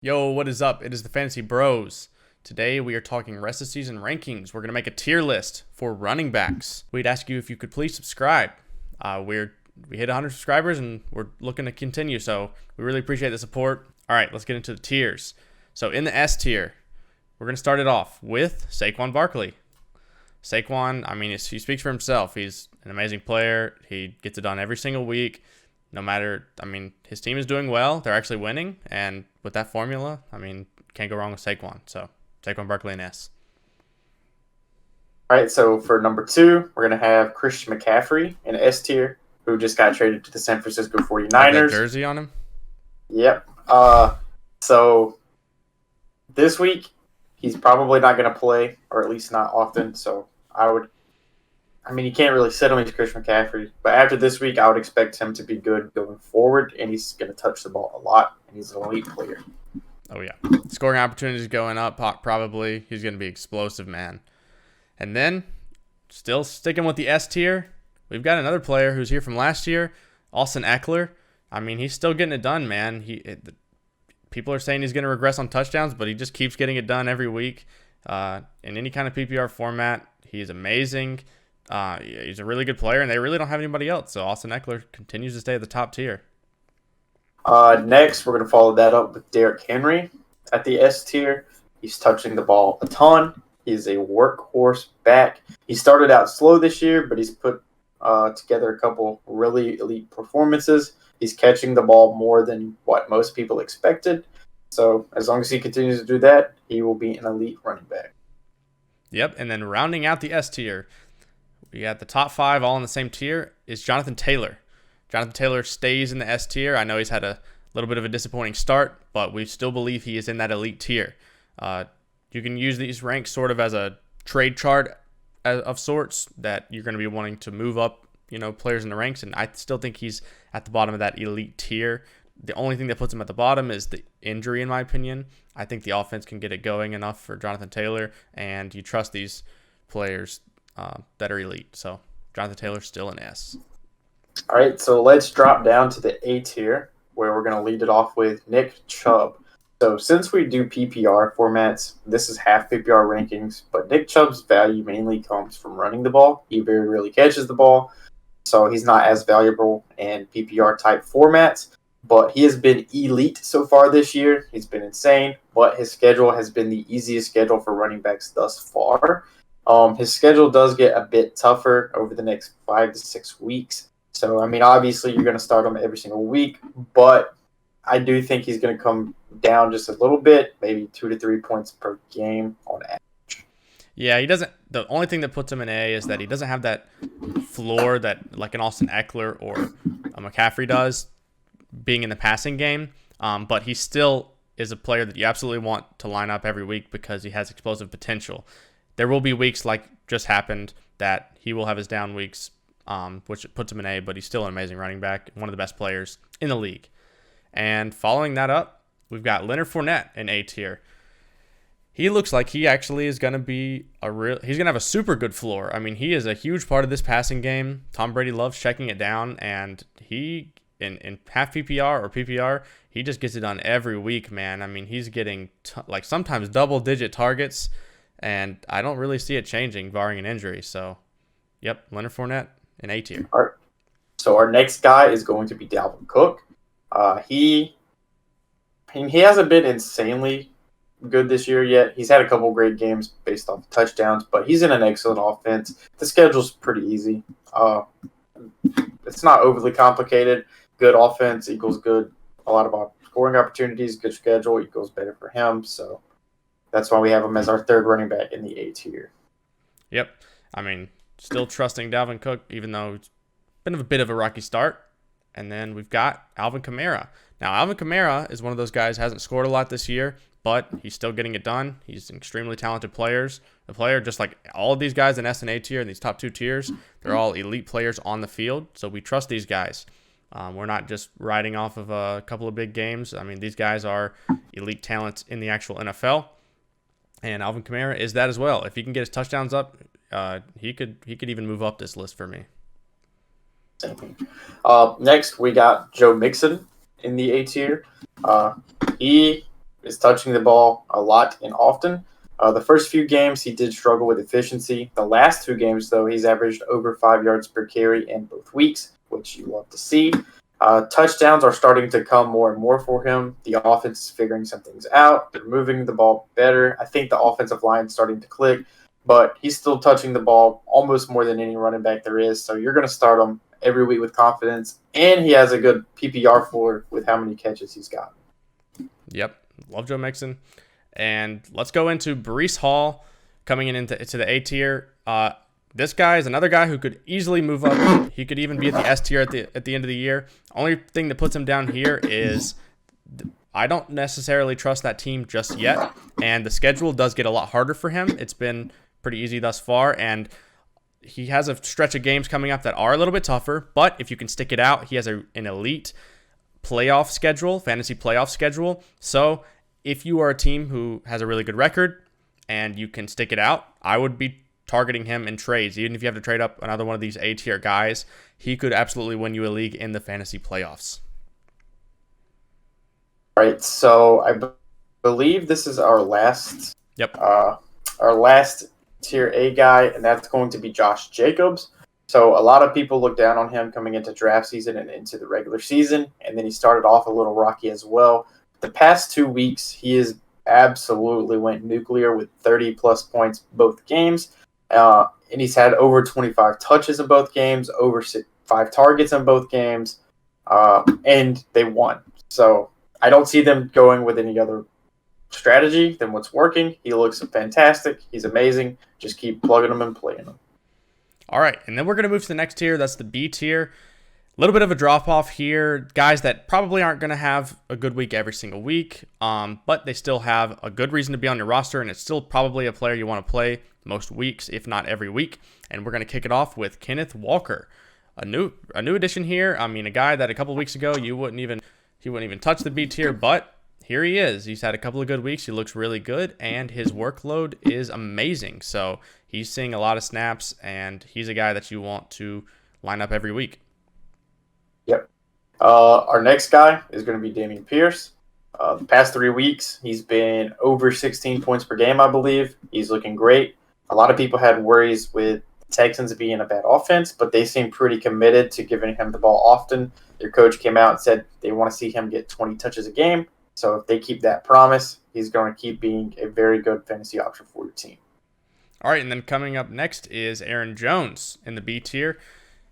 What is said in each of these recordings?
Yo, what is up? It is the Fantasy Bros. Today we are talking rest of season rankings. We're going to make a tier list for running backs. We'd ask you if you could please subscribe. We hit 100 subscribers and we're looking to continue, so we really appreciate the support. All right, let's get into the tiers. So in the S tier, we're going to start it off with Saquon Barkley. Saquon, he speaks for himself. He's an amazing player. He gets it done every single week. No matter, his team is doing well. They're actually winning. And with that formula, can't go wrong with Saquon. So, Saquon Barkley and S. All right, so for number 2, we're going to have Christian McCaffrey in S tier, who just got traded to the San Francisco 49ers. Have that jersey on him? Yep. So this week, he's probably not going to play, or at least not often. So you can't really sit him. He's Christian McCaffrey. But after this week, I would expect him to be good going forward, and he's going to touch the ball a lot, and he's an elite player. Oh, yeah. Scoring opportunities going up, probably. He's going to be explosive, man. And then, still sticking with the S tier, we've got another player who's here from last year, Austin Ekeler. He's still getting it done, man. People are saying he's going to regress on touchdowns, but he just keeps getting it done every week. In any kind of PPR format, he's amazing. He's a really good player, and they really don't have anybody else. So Austin Ekeler continues to stay at the top tier. Next, we're going to follow that up with Derrick Henry at the S tier. He's touching the ball a ton. He's a workhorse back. He started out slow this year, but he's put together a couple really elite performances. He's catching the ball more than what most people expected. So as long as he continues to do that, he will be an elite running back. Yep, and then rounding out the S tier, we got the top 5 all in the same tier is Jonathan Taylor. Jonathan Taylor stays in the S tier. I know he's had a little bit of a disappointing start, but we still believe he is in that elite tier. You can use these ranks sort of as a trade chart of sorts that you're going to be wanting to move up, players in the ranks, and I still think he's at the bottom of that elite tier. The only thing that puts him at the bottom is the injury, in my opinion. I think the offense can get it going enough for Jonathan Taylor, and you trust these players that are elite. So Jonathan Taylor's still an S. All right, so let's drop down to the A tier, where we're going to lead it off with Nick Chubb. So since we do PPR formats, this is half PPR rankings, but Nick Chubb's value mainly comes from running the ball. He very rarely catches the ball, so he's not as valuable in PPR type formats. But he has been elite so far this year. He's been insane, but his schedule has been the easiest schedule for running backs thus far. His schedule does get a bit tougher over the next 5 to 6 weeks. So, obviously you're going to start him every single week, but I do think he's going to come down just a little bit, maybe 2 to 3 points per game on average. Yeah, he doesn't. The only thing that puts him in A is that he doesn't have that floor that like an Austin Ekeler or a McCaffrey does, being in the passing game. But he still is a player that you absolutely want to line up every week because he has explosive potential. There will be weeks like just happened that he will have his down weeks, which puts him in A, but he's still an amazing running back, one of the best players in the league. And following that up, we've got Leonard Fournette in A tier. He looks like he actually is going to be he's going to have a super good floor. He is a huge part of this passing game. Tom Brady loves checking it down, and he, in half PPR or PPR, he just gets it done every week, man. He's getting sometimes double-digit targets, and I don't really see it changing, barring an injury. So, yep, Leonard Fournette in A tier. All right. So our next guy is going to be Dalvin Cook. He hasn't been insanely good this year yet. He's had a couple great games based off touchdowns, but he's in an excellent offense. The schedule's pretty easy. It's not overly complicated. Good offense equals good. A lot of scoring opportunities, good schedule equals better for him. So that's why we have him as our third running back in the A tier. Yep. Still trusting Dalvin Cook, even though it's been a bit of a rocky start. And then we've got Alvin Kamara. Now, Alvin Kamara is one of those guys who hasn't scored a lot this year, but he's still getting it done. He's an extremely talented player, just like all of these guys in S and A tier, in these top 2 tiers. They're all elite players on the field, so we trust these guys. We're not just riding off of a couple of big games. These guys are elite talents in the actual NFL, and Alvin Kamara is that as well. If he can get his touchdowns up, he could even move up this list for me. Next, we got Joe Mixon in the A tier. He is touching the ball a lot and often. The first few games, he did struggle with efficiency. The last 2 games, though, he's averaged over 5 yards per carry in both weeks, which you love to see. Touchdowns are starting to come more and more for him. The offense is figuring some things out. They're moving the ball better. I think the offensive line is starting to click, but he's still touching the ball almost more than any running back there is. So you're going to start him every week with confidence, and he has a good PPR floor with how many catches he's got. Yep, love Joe Mixon. And let's go into Breece Hall coming into the A tier. This guy is another guy who could easily move up. He could even be at the S tier at the end of the year. Only thing that puts him down here is I don't necessarily trust that team just yet, and the schedule does get a lot harder for him. It's been pretty easy thus far, and he has a stretch of games coming up that are a little bit tougher, but if you can stick it out, he has an elite playoff schedule, fantasy playoff schedule. So if you are a team who has a really good record and you can stick it out, I would be targeting him in trades. Even if you have to trade up another one of these A-tier guys, he could absolutely win you a league in the fantasy playoffs. All right, so I believe this is our last tier A guy, and that's going to be Josh Jacobs. So a lot of people look down on him coming into draft season and into the regular season, and then he started off a little rocky as well. The past 2 weeks, he has absolutely went nuclear with 30-plus points both games, and he's had over 25 touches in both games, over 5 targets in both games, and they won. So I don't see them going with any other strategy than what's working. He looks fantastic. He's amazing. Just keep plugging him and playing him. All right, and then we're going to move to the next tier. That's the B tier. A little bit of a drop-off here. Guys that probably aren't going to have a good week every single week, but they still have a good reason to be on your roster, and it's still probably a player you want to play most weeks, if not every week. And we're going to kick it off with Kenneth Walker, a new addition here. I mean, a guy that a couple weeks ago he wouldn't even touch the B tier, but here he is. He's had a couple of good weeks. He looks really good, and his workload is amazing. So he's seeing a lot of snaps, and he's a guy that you want to line up every week. Yep. Our next guy is going to be Dameon Pierce. The past 3 weeks, he's been over 16 points per game, I believe. He's looking great. A lot of people had worries with the Texans being a bad offense, but they seem pretty committed to giving him the ball often. Their coach came out and said they want to see him get 20 touches a game. So if they keep that promise, he's going to keep being a very good fantasy option for your team. All right, and then coming up next is Aaron Jones in the B tier.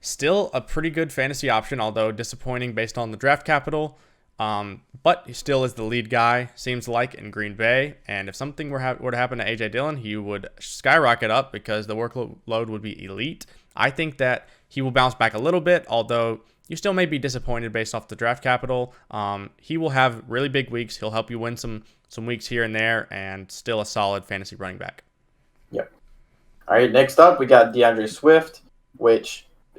Still a pretty good fantasy option, although disappointing based on the draft capital. But he still is the lead guy, seems like, in Green Bay. And if something were to happen to A.J. Dillon, he would skyrocket up because the workload would be elite. I think that he will bounce back a little bit, although you still may be disappointed based off the draft capital. He will have really big weeks. He'll help you win some weeks here and there, and still a solid fantasy running back. Yep. All right, next up, we got DeAndre Swift,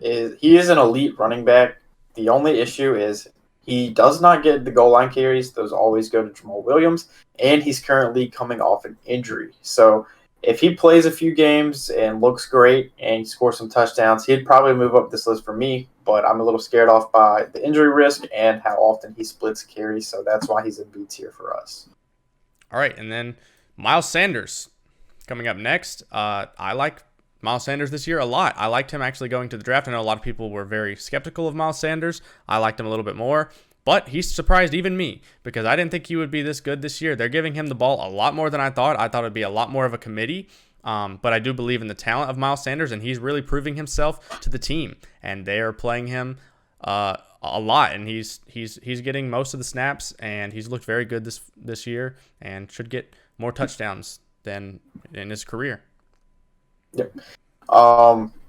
he is an elite running back. The only issue is he does not get the goal line carries. Those always go to Jamaal Williams, and he's currently coming off an injury. So if he plays a few games and looks great and scores some touchdowns, he'd probably move up this list for me, but I'm a little scared off by the injury risk and how often he splits carries, so that's why he's in B tier for us. All right, and then Miles Sanders coming up next. I like Miles Sanders this year a lot. I liked him actually going to the draft. I know a lot of people were very skeptical of Miles Sanders. I liked him a little bit more, but he surprised even me because I didn't think he would be this good this year. They're giving him the ball a lot more than I thought. I thought it'd be a lot more of a committee, but I do believe in the talent of Miles Sanders, and he's really proving himself to the team, and they are playing him a lot, and he's getting most of the snaps, and he's looked very good this year and should get more touchdowns than in his career. Yep.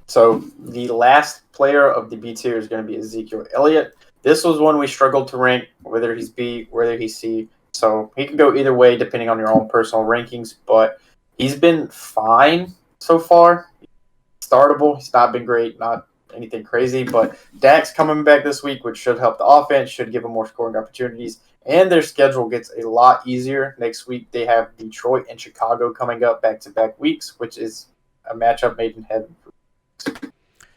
So the last player of the B tier is going to be Ezekiel Elliot. This was one we struggled to rank, whether he's B, whether he's C. So he can go either way depending on your own personal rankings, but he's been fine so far. Startable. He's not been great, not anything crazy, but Dak's coming back this week, which should help the offense, should give him more scoring opportunities, and their schedule gets a lot easier. Next week, they have Detroit and Chicago coming up back-to-back weeks, which is a matchup made in heaven.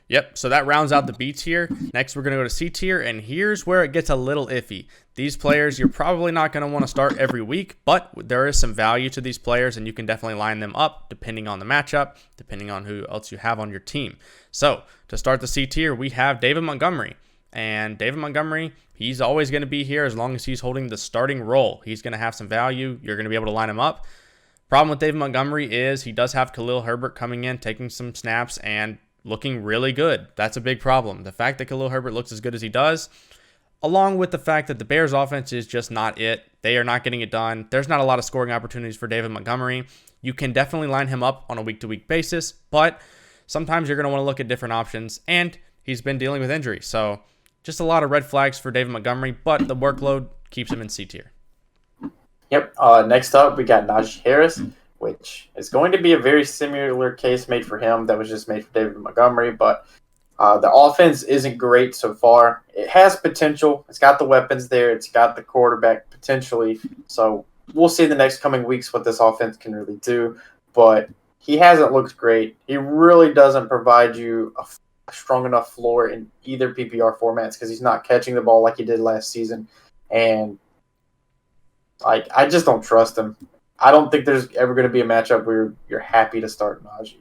Yep, so that rounds out the B tier. Next, we're going to go to C tier, and here's where it gets a little iffy. These players, you're probably not going to want to start every week, but there is some value to these players, and you can definitely line them up depending on the matchup, depending on who else you have on your team. So, to start the C tier, we have David Montgomery. And David Montgomery, he's always going to be here as long as he's holding the starting role. He's going to have some value. You're going to be able to line him up. Problem with David Montgomery is he does have Khalil Herbert coming in, taking some snaps, and looking really good. That's a big problem. The fact that Khalil Herbert looks as good as he does, along with the fact that the Bears offense is just not it. They are not getting it done. There's not a lot of scoring opportunities for David Montgomery. You can definitely line him up on a week-to-week basis, but sometimes you're going to want to look at different options, and he's been dealing with injury. So just a lot of red flags for David Montgomery, but the workload keeps him in C tier. Yep. Next up, we got Najee Harris, which is going to be a very similar case made for him that was just made for David Montgomery, but the offense isn't great so far. It has potential. It's got the weapons there. It's got the quarterback potentially. So we'll see the next coming weeks what this offense can really do, but he hasn't looked great. He really doesn't provide you a strong enough floor in either PPR formats because he's not catching the ball like he did last season, and I just don't trust him. I don't think there's ever going to be a matchup where you're happy to start Najee.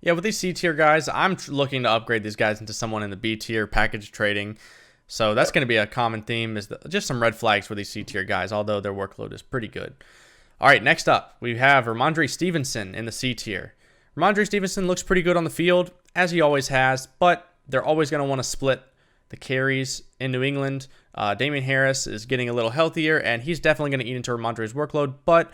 Yeah, with these C tier guys, I'm looking to upgrade these guys into someone in the B tier package trading. So that's going to be a common theme, is just some red flags for these C tier guys, although their workload is pretty good. All right, next up, we have Rhamondre Stevenson in the C tier. Rhamondre Stevenson looks pretty good on the field, as he always has, but they're always going to want to split the carries in New England. Damien Harris is getting a little healthier, and he's definitely going to eat into Rhamondre's workload, but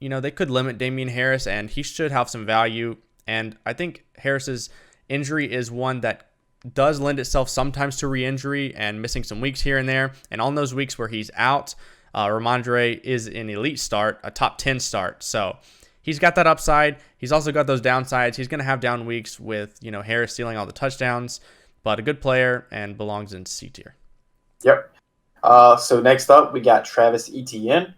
they could limit Damien Harris, and he should have some value. And I think Harris's injury is one that does lend itself sometimes to re-injury and missing some weeks here and there. And on those weeks where he's out, Rhamondre is an elite start, a top 10 start. So he's got that upside. He's also got those downsides. He's going to have down weeks with, Harris stealing all the touchdowns, but a good player and belongs in C tier. Yep. So next up, we got Travis Etienne.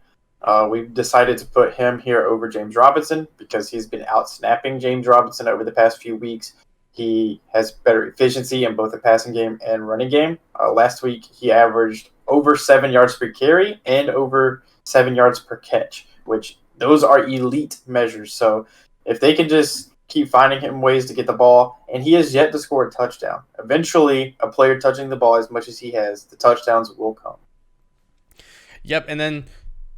We've decided to put him here over James Robinson because he's been out-snapping James Robinson over the past few weeks. He has better efficiency in both the passing game and running game. Last week, he averaged over 7 yards per carry and over 7 yards per catch, which those are elite measures. So if they can just keep finding him ways to get the ball, and he has yet to score a touchdown. Eventually, a player touching the ball as much as he has, the touchdowns will come. Yep, and then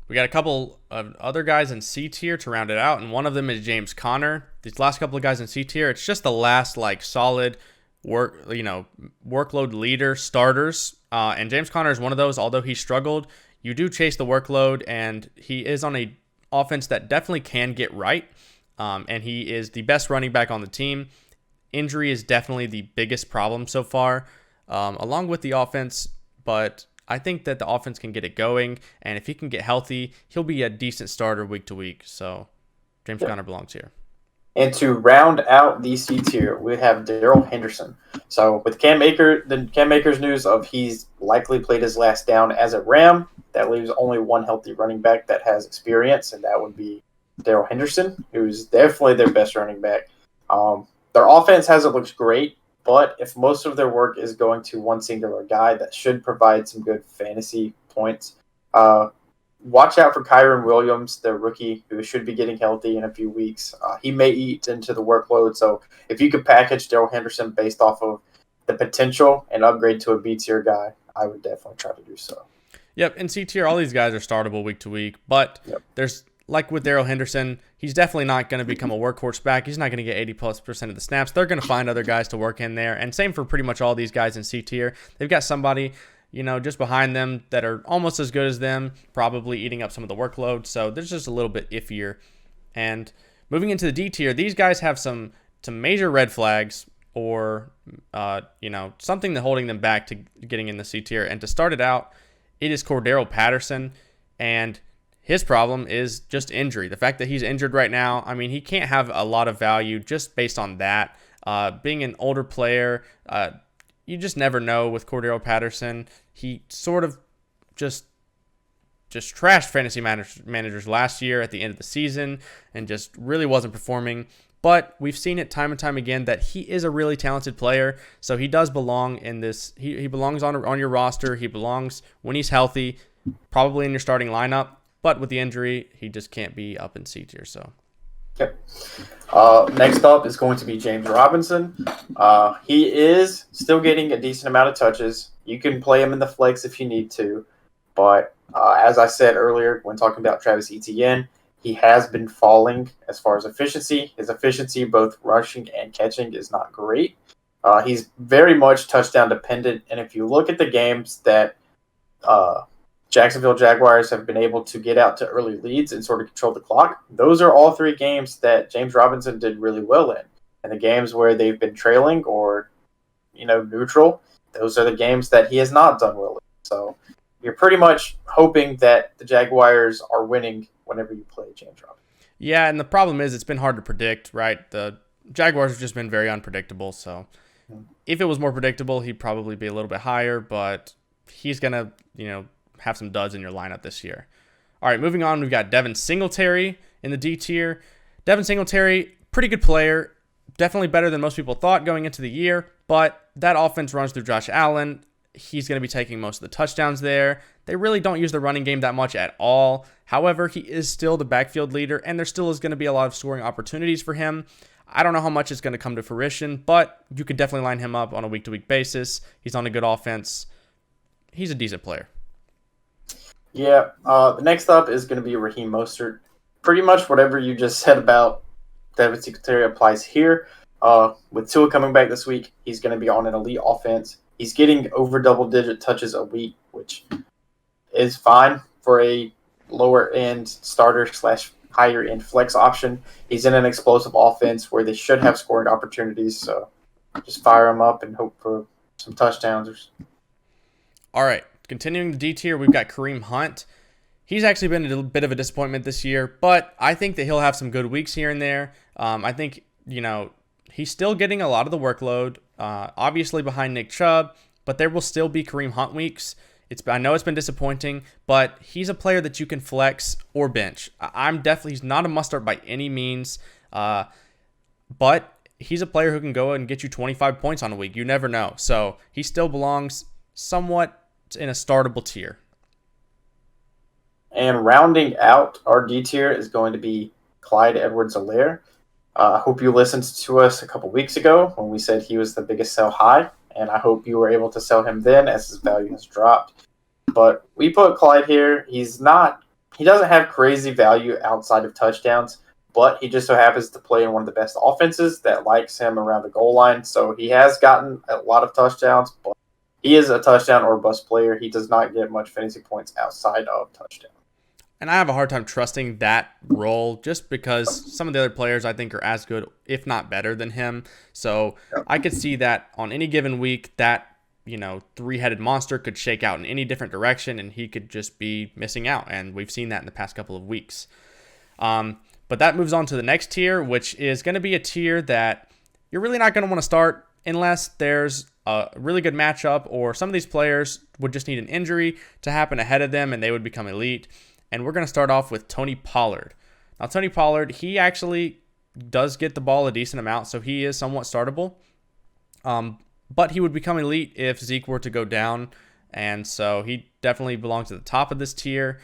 we got a couple of other guys in C tier to round it out, and one of them is James Conner. These last couple of guys in C tier, it's just the last solid workload leader starters, and James Conner is one of those. Although he struggled, you do chase the workload, and he is on a offense that definitely can get right. And he is the best running back on the team. Injury is definitely the biggest problem so far, along with the offense. But I think that the offense can get it going. And if he can get healthy, he'll be a decent starter week to week. So James Conner belongs here. And to round out the C tier, we have Darrell Henderson. So with the Cam Akers news of he's likely played his last down as a Ram, that leaves only one healthy running back that has experience, and that would be Darrell Henderson, who's definitely their best running back. Their offense hasn't looked great, but if most of their work is going to one singular guy, that should provide some good fantasy points. Watch out for Kareem Williams, their rookie, who should be getting healthy in a few weeks. He may eat into the workload, so if you could package Darrell Henderson based off of the potential and upgrade to a B tier guy, I would definitely try to do so. Yep, in C tier, all these guys are startable week to week, but there's, like with Darrell Henderson, he's definitely not going to become a workhorse back. He's not going to get 80+% of the snaps. They're going to find other guys to work in there. And same for pretty much all these guys in C tier. They've got somebody, just behind them that are almost as good as them, probably eating up some of the workload. So there's just a little bit iffier. And moving into the D tier, these guys have some major red flags or, something that holding them back to getting in the C tier. And to start it out, it is Cordarrelle Patterson. And his problem is just injury. The fact that he's injured right now, he can't have a lot of value just based on that. Being an older player, you just never know with Cordarrelle Patterson. He sort of just just trashed fantasy managers last year at the end of the season and just really wasn't performing. But we've seen it time and time again that he is a really talented player. So he does belong in this. He belongs on your roster. He belongs when he's healthy, probably in your starting lineup. But with the injury, he just can't be up in C tier. So. Okay. Next up is going to be James Robinson. He is still getting a decent amount of touches. You can play him in the flex if you need to. But as I said earlier when talking about Travis Etienne, he has been falling as far as efficiency. His efficiency, both rushing and catching, is not great. He's very much touchdown dependent. And if you look at the games that Jacksonville Jaguars have been able to get out to early leads and sort of control the clock, those are all three games that James Robinson did really well in. And the games where they've been trailing or, neutral, those are the games that he has not done well in. So you're pretty much hoping that the Jaguars are winning whenever you play James Robinson. Yeah, and the problem is it's been hard to predict, right? The Jaguars have just been very unpredictable. So if it was more predictable, he'd probably be a little bit higher, but he's going to, have some duds in your lineup this year. All right, moving on, we've got Devin Singletary in the D tier. Devin Singletary, pretty good player, definitely better than most people thought going into the year, but that offense runs through Josh Allen. He's going to be taking most of the touchdowns there. They really don't use the running game that much at all. However, he is still the backfield leader, and there still is going to be a lot of scoring opportunities for him. I don't know how much is going to come to fruition, but you can definitely line him up on a week-to-week basis. He's on a good offense. He's a decent player. Yeah, the next up is going to be Raheem Mostert. Pretty much whatever you just said about Devin Singletary applies here. With Tua coming back this week, he's going to be on an elite offense. He's getting over double-digit touches a week, which is fine for a lower-end starter/higher-end flex option. He's in an explosive offense where they should have scoring opportunities, so just fire him up and hope for some touchdowns. All right. Continuing the D tier, we've got Kareem Hunt. He's actually been a little bit of a disappointment this year, but I think that he'll have some good weeks here and there. I think, he's still getting a lot of the workload, obviously behind Nick Chubb, but there will still be Kareem Hunt weeks. I know it's been disappointing, but he's a player that you can flex or bench. He's not a must-start by any means, but he's a player who can go and get you 25 points on a week. You never know. So he still belongs somewhat in a startable tier. And rounding out our D tier is going to be Clyde Edwards-Helaire. I hope you listened to us a couple weeks ago when we said he was the biggest sell high, and I hope you were able to sell him then as his value has dropped. But we put Clyde here. He doesn't have crazy value outside of touchdowns, but he just so happens to play in one of the best offenses that likes him around the goal line. So he has gotten a lot of touchdowns, but he is a touchdown or bust player. He does not get much fantasy points outside of touchdown. And I have a hard time trusting that role just because some of the other players I think are as good, if not better than him. So I could see that on any given week that, three-headed monster could shake out in any different direction and he could just be missing out. And we've seen that in the past couple of weeks. But that moves on to the next tier, which is going to be a tier that you're really not going to want to start unless there's a really good matchup or some of these players would just need an injury to happen ahead of them and they would become elite. And we're going to start off with Tony Pollard. Now, Tony Pollard, he actually does get the ball a decent amount, so he is somewhat startable. But he would become elite if Zeke were to go down, and so he definitely belongs at the top of this tier.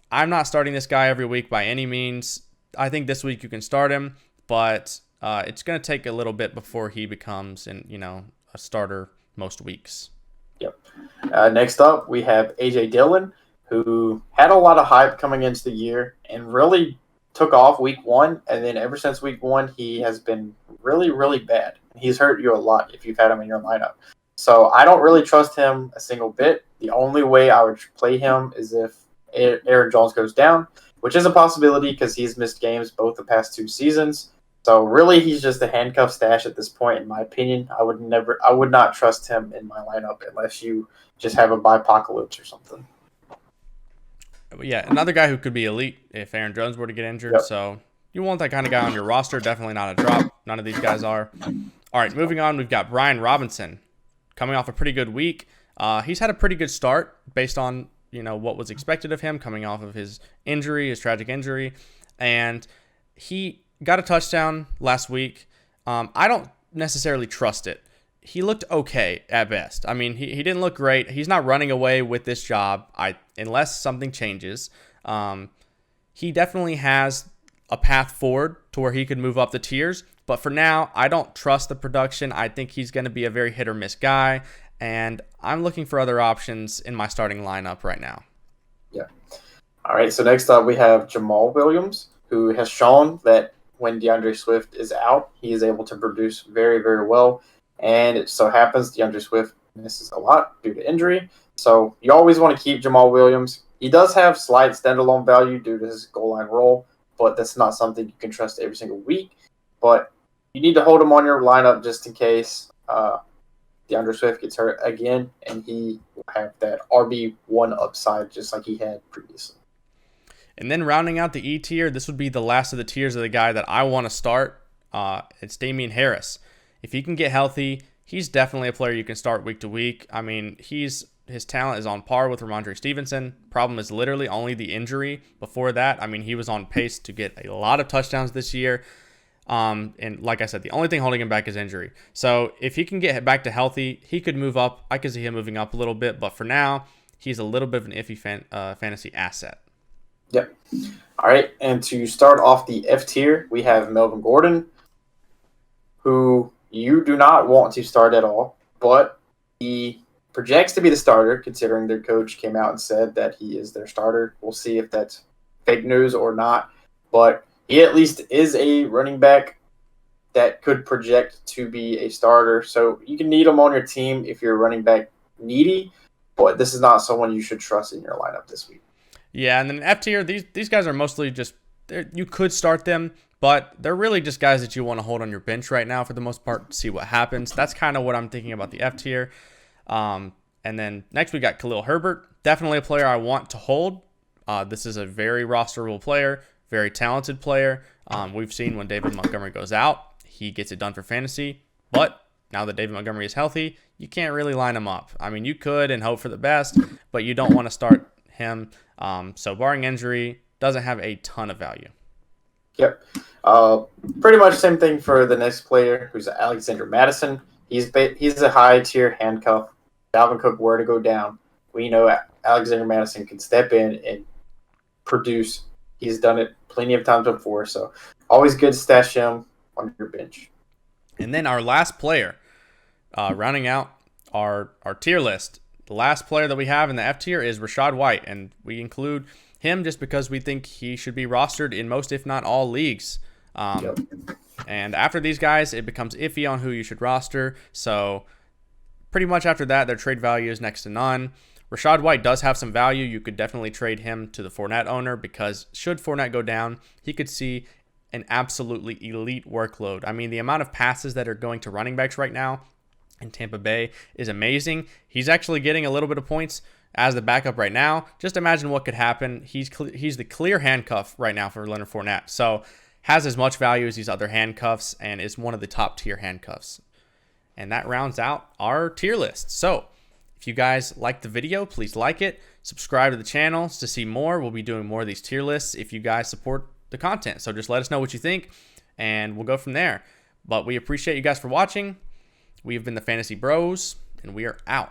I'm not starting this guy every week by any means. I think this week you can start him, but it's going to take a little bit before he becomes, a starter most weeks. Yep. Next up, we have A.J. Dillon, who had a lot of hype coming into the year and really took off week one. And then ever since week one, he has been really, really bad. He's hurt you a lot if you've had him in your lineup. So I don't really trust him a single bit. The only way I would play him is if Aaron Jones goes down, which is a possibility because he's missed games both the past two seasons. So really, he's just a handcuff stash at this point, in my opinion. I would not trust him in my lineup unless you just have a bipocalypse or something. Yeah, another guy who could be elite if Aaron Jones were to get injured. Yep. So you want that kind of guy on your roster. Definitely not a drop. None of these guys are. All right, moving on, we've got Brian Robinson coming off a pretty good week. He's had a pretty good start based on what was expected of him coming off of his injury, his tragic injury. And he got a touchdown last week. I don't necessarily trust it. He looked okay at best. I mean, he didn't look great. He's not running away with this job unless something changes. He definitely has a path forward to where he could move up the tiers. But for now, I don't trust the production. I think he's going to be a very hit or miss guy. And I'm looking for other options in my starting lineup right now. Yeah. All right, so next up we have Jamaal Williams, who has shown that when DeAndre Swift is out, he is able to produce very, very well. And it so happens DeAndre Swift misses a lot due to injury. So you always want to keep Jamaal Williams. He does have slight standalone value due to his goal line role, but that's not something you can trust every single week. But you need to hold him on your lineup just in case DeAndre Swift gets hurt again, and he will have that RB1 upside just like he had previously. And then rounding out the E tier, this would be the last of the tiers of the guy that I want to start. It's Damien Harris. If he can get healthy, he's definitely a player you can start week to week. I mean, his talent is on par with Rhamondre Stevenson. Problem is literally only the injury. Before that, I mean, he was on pace to get a lot of touchdowns this year. And like I said, the only thing holding him back is injury. So if he can get back to healthy, he could move up. I could see him moving up a little bit. But for now, he's a little bit of an iffy fantasy asset. Yep. All right, and to start off the F tier, we have Melvin Gordon, who you do not want to start at all, but he projects to be the starter, considering their coach came out and said that he is their starter. We'll see if that's fake news or not, but he at least is a running back that could project to be a starter. So you can need him on your team if you're running back needy, but this is not someone you should trust in your lineup this week. Yeah, and then F tier, these guys are mostly just, you could start them, but they're really just guys that you want to hold on your bench right now for the most part to see what happens. That's kind of what I'm thinking about the F tier. And then next we got Khalil Herbert, definitely a player I want to hold. This is a very rosterable player, very talented player. We've seen when David Montgomery goes out, he gets it done for fantasy. But now that David Montgomery is healthy, you can't really line him up. I mean, you could and hope for the best, but you don't want to start him. So barring injury, doesn't have a ton of value. Yep. Pretty much same thing for the next player, who's Alexander Mattison. He's a high tier handcuff. Dalvin Cook were to go down, we know Alexander Mattison can step in and produce. He's done it plenty of times before, so always good to stash him on your bench. And then our last player, rounding out our tier list. The last player that we have in the F tier is Rachaad White, and we include him just because we think he should be rostered in most, if not all, leagues. Yep. And after these guys, it becomes iffy on who you should roster. So pretty much after that, their trade value is next to none. Rachaad White does have some value. You could definitely trade him to the Fournette owner because should Fournette go down, he could see an absolutely elite workload. I mean, the amount of passes that are going to running backs right now in Tampa Bay is amazing. He's actually getting a little bit of points as the backup right now. Just imagine what could happen. He's the clear handcuff right now for Leonard Fournette. So has as much value as these other handcuffs and is one of the top tier handcuffs. And that rounds out our tier list. So if you guys like the video, please like it. Subscribe to the channel to see more. We'll be doing more of these tier lists if you guys support the content. So just let us know what you think and we'll go from there. But we appreciate you guys for watching. We have been the Fantasy Bros, and we are out.